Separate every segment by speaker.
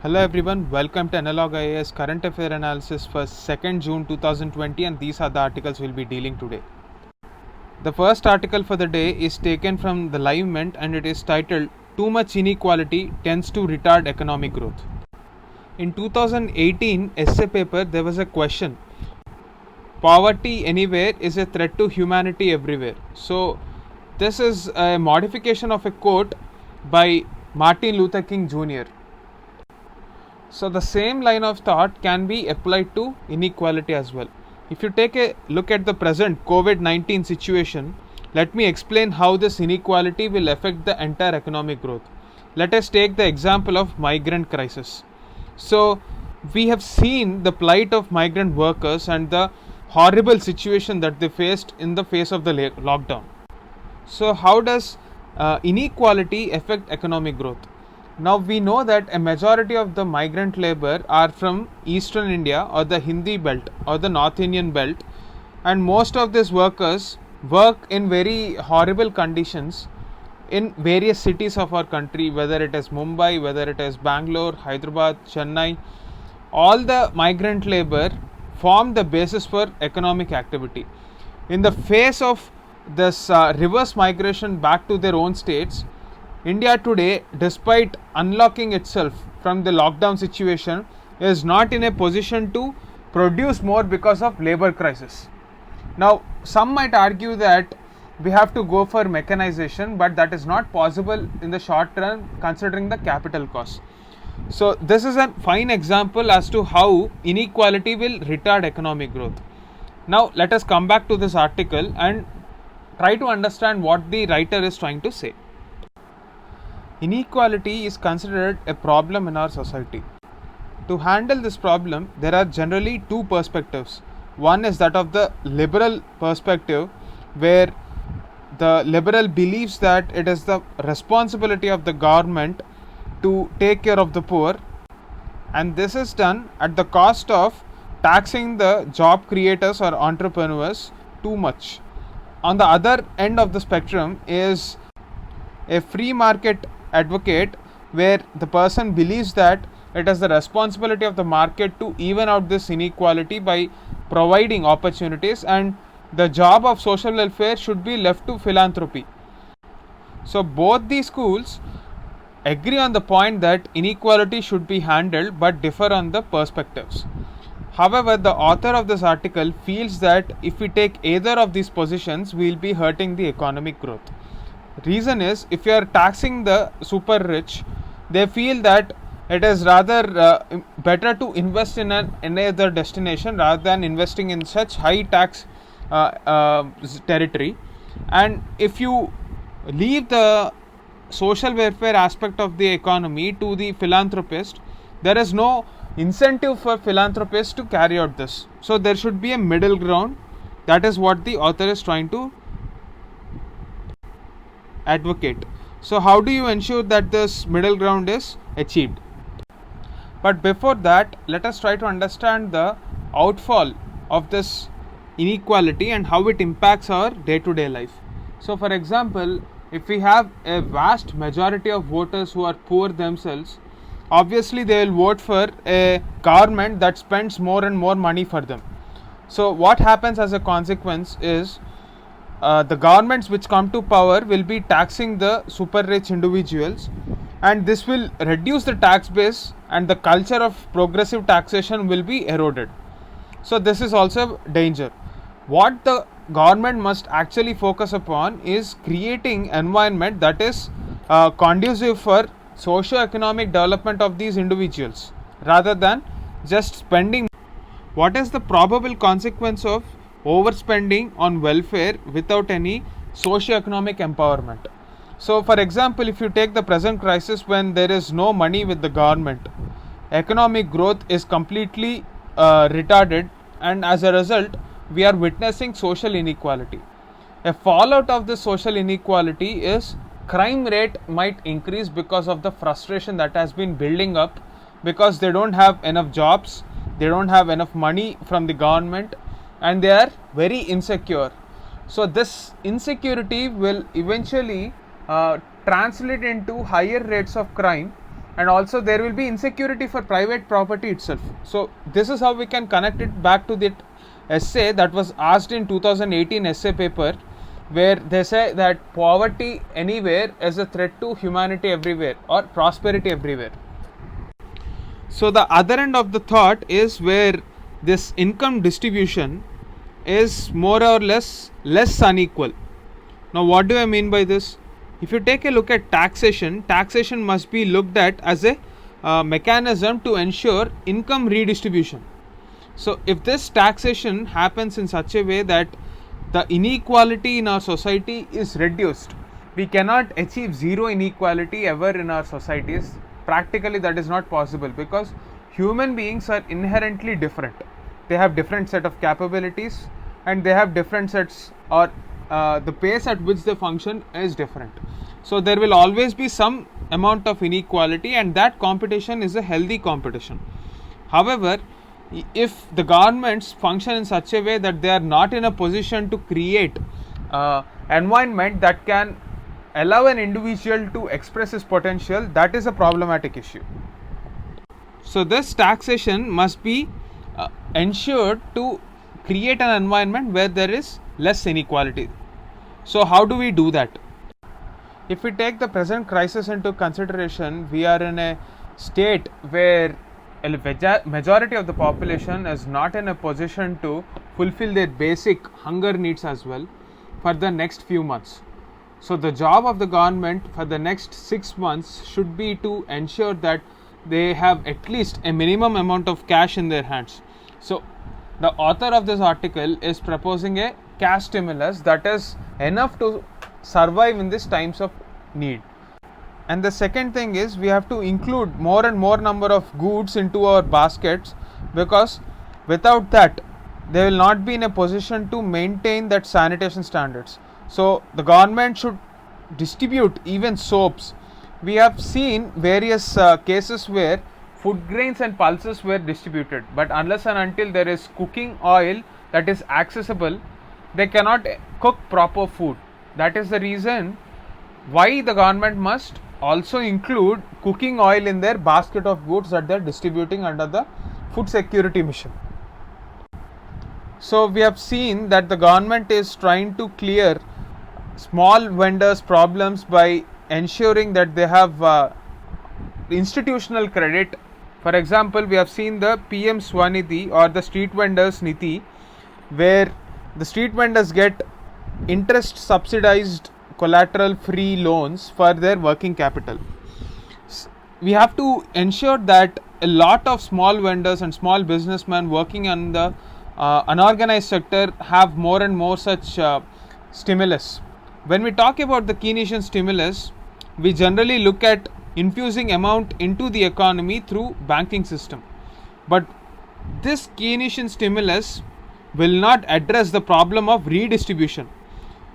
Speaker 1: Hello everyone, welcome to Analog IAS Current Affair Analysis for 2nd June 2020, and these are the articles we'll be dealing today. The first article for the day is taken from the Live Mint and it is titled Too Much Inequality Tends to Retard Economic Growth. In 2018 essay paper there was a question: Poverty anywhere is a threat to humanity everywhere. So this is a modification of a quote by Martin Luther King Jr. So the same line of thought can be applied to inequality as well. If you take a look at the present COVID-19 situation, let me explain how this inequality will affect the entire economic growth. Let us take the example of migrant crisis. So we have seen the plight of migrant workers and the horrible situation that they faced in the face of the lockdown. So how does inequality affect economic growth? Now we know that a majority of the migrant labor are from eastern India or the Hindi belt or the North Indian belt, and most of these workers work in very horrible conditions in various cities of our country, whether it is Mumbai, whether it is Bangalore, Hyderabad, Chennai. All the migrant labor form the basis for economic activity. In the face of this reverse migration back to their own states, India today, despite unlocking itself from the lockdown situation, is not in a position to produce more because of labor crisis. Now, some might argue that we have to go for mechanization, but that is not possible in the short run considering the capital cost. So, this is a fine example as to how inequality will retard economic growth. Now, let us come back to this article and try to understand what the writer is trying to say. Inequality is considered a problem in our society. To handle this problem, there are generally two perspectives. One is that of the liberal perspective, where the liberal believes that it is the responsibility of the government to take care of the poor, and this is done at the cost of taxing the job creators or entrepreneurs too much. On the other end of the spectrum is a free market advocate, where the person believes that it is the responsibility of the market to even out this inequality by providing opportunities, and the job of social welfare should be left to philanthropy. So both these schools agree on the point that inequality should be handled but differ on the perspectives. However, the author of this article feels that if we take either of these positions, we will be hurting the economic growth. Reason is, if you are taxing the super rich, they feel that it is rather better to invest in another destination rather than investing in such high tax territory. And if you leave the social welfare aspect of the economy to the philanthropist, there is no incentive for philanthropists to carry out this. So there should be a middle ground. That is what the author is trying to advocate. So how do you ensure that this middle ground is achieved? But before that, let us try to understand the outfall of this inequality and how it impacts our day-to-day life. So for example, if we have a vast majority of voters who are poor themselves, obviously they will vote for a government that spends more and more money for them. So what happens as a consequence is, the governments which come to power will be taxing the super rich individuals, and this will reduce the tax base and the culture of progressive taxation will be eroded. So this is also danger. What the government must actually focus upon is creating environment that is conducive for socio-economic development of these individuals rather than just spending. What is the probable consequence of overspending on welfare without any socio-economic empowerment? So for example, if you take the present crisis, when there is no money with the government, economic growth is completely retarded, and as a result we are witnessing social inequality. A fallout of this social inequality is crime rate might increase because of the frustration that has been building up, because they don't have enough jobs, they don't have enough money from the government, and they are very insecure. So this insecurity will eventually translate into higher rates of crime, and also there will be insecurity for private property itself. So this is how we can connect it back to that essay that was asked in 2018 essay paper, where they say that poverty anywhere is a threat to humanity everywhere or prosperity everywhere. So the other end of the thought is where this income distribution is more or less unequal. Now what do I mean by this? If you take a look at taxation, taxation must be looked at as a mechanism to ensure income redistribution. So if this taxation happens in such a way that the inequality in our society is reduced, we cannot achieve zero inequality ever in our societies. Practically that is not possible, because human beings are inherently different. They have different set of capabilities, and they have different sets, or the pace at which they function is different. So there will always be some amount of inequality, and that competition is a healthy competition. However, if the governments function in such a way that they are not in a position to create environment that can allow an individual to express his potential, that is a problematic issue. So this taxation must be ensured to create an environment where there is less inequality. So how do we do that? If we take the present crisis into consideration, we are in a state where a majority of the population is not in a position to fulfill their basic hunger needs as well for the next few months. So the job of the government for the next 6 months should be to ensure that they have at least a minimum amount of cash in their hands. So the author of this article is proposing a cash stimulus that is enough to survive in these times of need. And the second thing is, we have to include more and more number of goods into our baskets, because without that they will not be in a position to maintain that sanitation standards. So the government should distribute even soaps. We have seen various cases where food grains and pulses were distributed, but unless and until there is cooking oil that is accessible, they cannot cook proper food. That is the reason why the government must also include cooking oil in their basket of goods that they are distributing under the food security mission. So we have seen that the government is trying to clear small vendors' problems by ensuring that they have institutional credit. For example, we have seen the PM Swanidhi or the street vendors Niti, where the street vendors get interest subsidized collateral free loans for their working capital. We have to ensure that a lot of small vendors and small businessmen working on the unorganized sector have more and more such stimulus. When we talk about the Keynesian stimulus, we generally look at infusing amount into the economy through banking system, but this Keynesian stimulus will not address the problem of redistribution.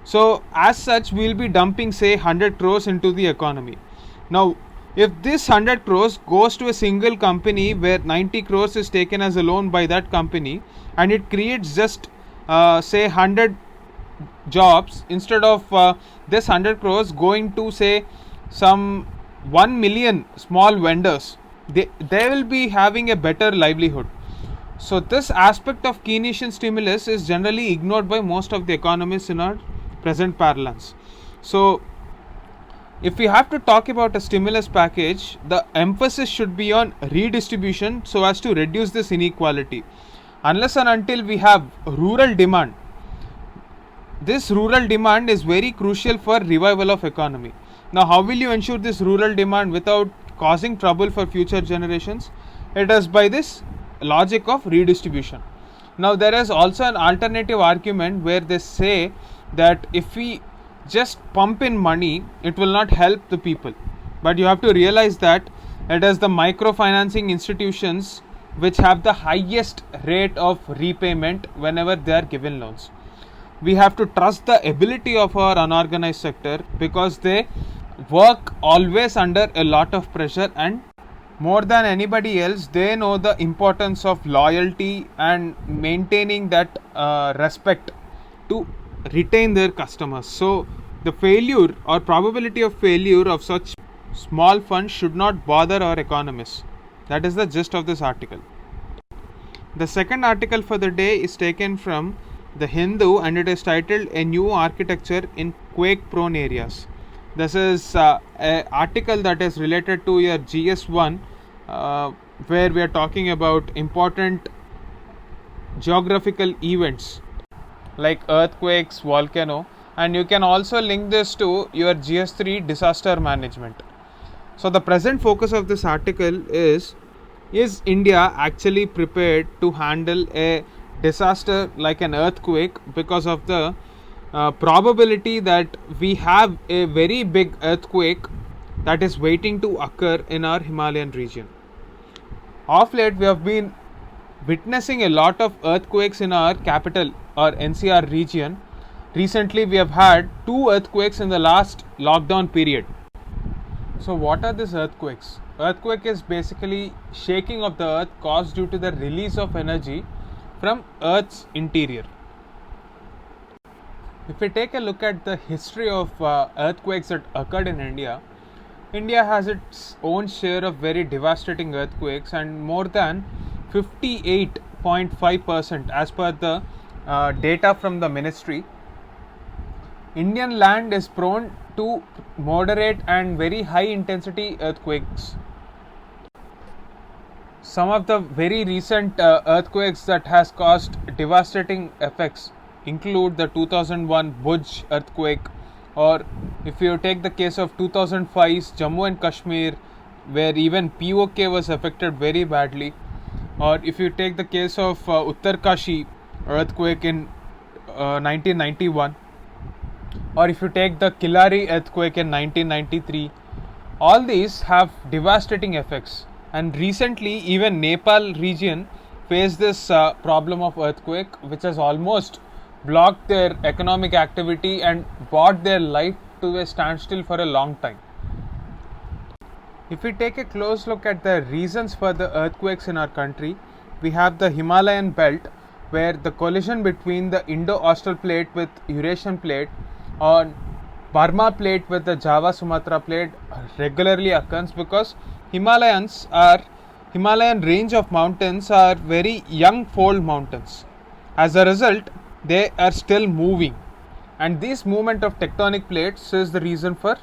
Speaker 1: So as such, we will be dumping say 100 crores into the economy. Now if this 100 crores goes to a single company where 90 crores is taken as a loan by that company, and it creates just say 100 jobs, instead of this 100 crores going to say some 1 million small vendors, they will be having a better livelihood. So this aspect of Keynesian stimulus is generally ignored by most of the economists in our present parlance. So if we have to talk about a stimulus package, the emphasis should be on redistribution so as to reduce this inequality. Unless and until we have rural demand, this rural demand is very crucial for revival of economy. Now how will you ensure this rural demand without causing trouble for future generations? It is by this logic of redistribution. Now there is also an alternative argument where they say that if we just pump in money, it will not help the people. But you have to realize that it is the microfinancing institutions which have the highest rate of repayment whenever they are given loans. We have to trust the ability of our unorganized sector, because they work always under a lot of pressure, and more than anybody else they know the importance of loyalty and maintaining that respect to retain their customers. So the failure or probability of failure of such small funds should not bother our economists. That is the gist of this article. The second article for the day is taken from the Hindu and it is titled A New Architecture in Quake Prone Areas. This is an article that is related to your GS1 where we are talking about important geographical events like earthquakes, volcano, and you can also link this to your GS3 disaster management. So the present focus of this article is India actually prepared to handle a disaster like an earthquake, because of the probability that we have a very big earthquake that is waiting to occur in our Himalayan region. Of late, we have been witnessing a lot of earthquakes in our capital or NCR region. Recently, we have had 2 earthquakes in the last lockdown period. So, what are these earthquakes? Earthquake is basically shaking of the earth caused due to the release of energy from Earth's interior. If we take a look at the history of earthquakes that occurred in India, India has its own share of very devastating earthquakes, and more than 58.5% as per the data from the ministry. Indian land is prone to moderate and very high intensity earthquakes. Some of the very recent earthquakes that has caused devastating effects include the 2001 Bhuj earthquake, or if you take the case of 2005's Jammu and Kashmir, where even POK was affected very badly, or if you take the case of Uttarkashi earthquake in 1991, or if you take the Killari earthquake in 1993, all these have devastating effects. And recently, even Nepal region faced this problem of earthquake, which has almost blocked their economic activity and brought their life to a standstill for a long time. If we take a close look at the reasons for the earthquakes in our country, we have the Himalayan belt, where the collision between the Indo-Austral plate with Eurasian plate or Burma plate with the Java-Sumatra plate regularly occurs, because Himalayan range of mountains are very young fold mountains. As a result, they are still moving, and this movement of tectonic plates is the reason for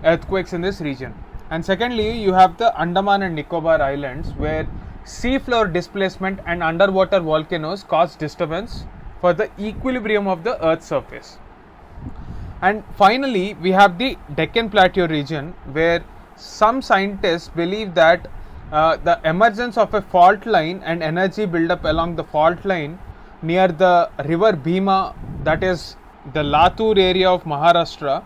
Speaker 1: earthquakes in this region. And secondly, you have the Andaman and Nicobar Islands, where seafloor displacement and underwater volcanoes cause disturbance for the equilibrium of the Earth's surface. And finally, we have the Deccan Plateau region, where some scientists believe that the emergence of a fault line and energy buildup along the fault line near the river Bhima, that is the Latur area of Maharashtra,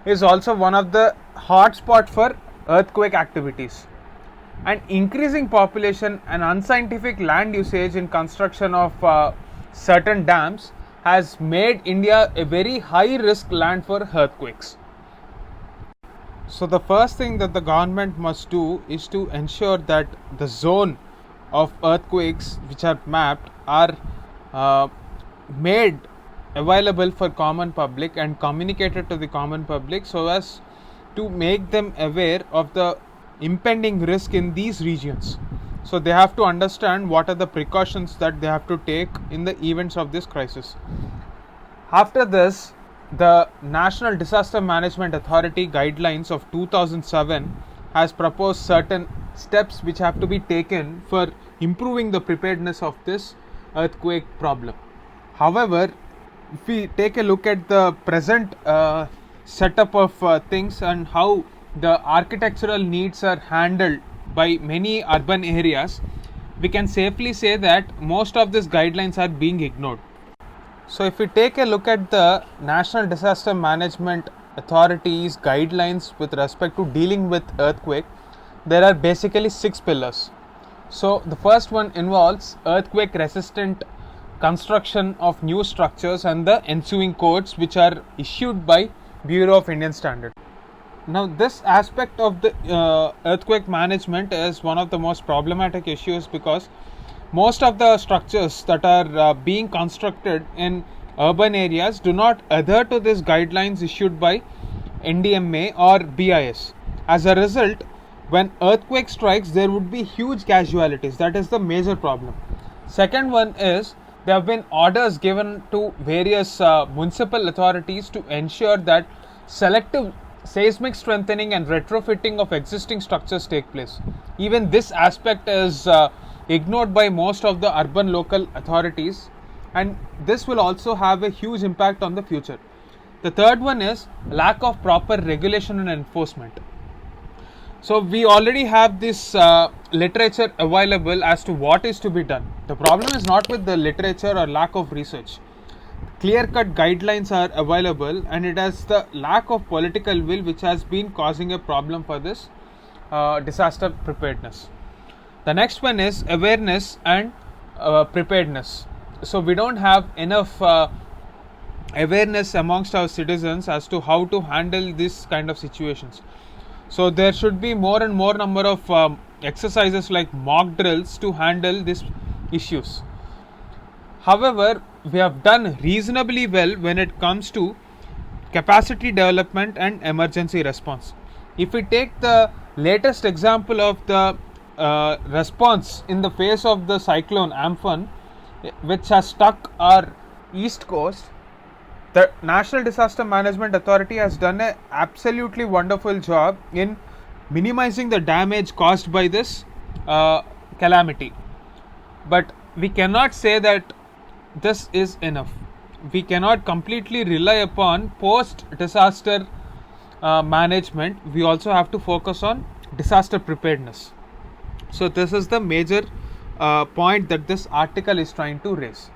Speaker 1: is also one of the hotspot for earthquake activities. And increasing population and unscientific land usage in construction of certain dams has made India a very high risk land for earthquakes. So the first thing that the government must do is to ensure that the zone of earthquakes which are mapped are made available for common public and communicated to the common public, so as to make them aware of the impending risk in these regions. So they have to understand what are the precautions that they have to take in the events of this crisis. After this, the National Disaster Management Authority guidelines of 2007 has proposed certain steps which have to be taken for improving the preparedness of this earthquake problem. However, if we take a look at the present setup of things and how the architectural needs are handled by many urban areas, we can safely say that most of these guidelines are being ignored. So if we take a look at the National Disaster Management Authority's guidelines with respect to dealing with earthquake, there are basically 6 pillars. So the first one involves earthquake resistant construction of new structures and the ensuing codes which are issued by Bureau of Indian Standards. Now this aspect of the earthquake management is one of the most problematic issues, because most of the structures that are being constructed in urban areas do not adhere to these guidelines issued by NDMA or BIS. As a result, when earthquake strikes, there would be huge casualties. That is the major problem. Second one is there have been orders given to various municipal authorities to ensure that selective seismic strengthening and retrofitting of existing structures take place. Even this aspect is ignored by most of the urban local authorities, and this will also have a huge impact on the future. The third one is lack of proper regulation and enforcement. So we already have this literature available as to what is to be done. The problem is not with the literature or lack of research. Clear-cut guidelines are available, and it has the lack of political will which has been causing a problem for this disaster preparedness. The next one is awareness and preparedness. So we don't have enough awareness amongst our citizens as to how to handle this kind of situations. So there should be more and more number of exercises like mock drills to handle these issues. However, we have done reasonably well when it comes to capacity development and emergency response. If we take the latest example of the response in the face of the cyclone Amphan, which has struck our east coast, the National Disaster Management Authority has done an absolutely wonderful job in minimizing the damage caused by this calamity. But we cannot say that this is enough. We cannot completely rely upon post-disaster management. We also have to focus on disaster preparedness. So this is the major point that this article is trying to raise.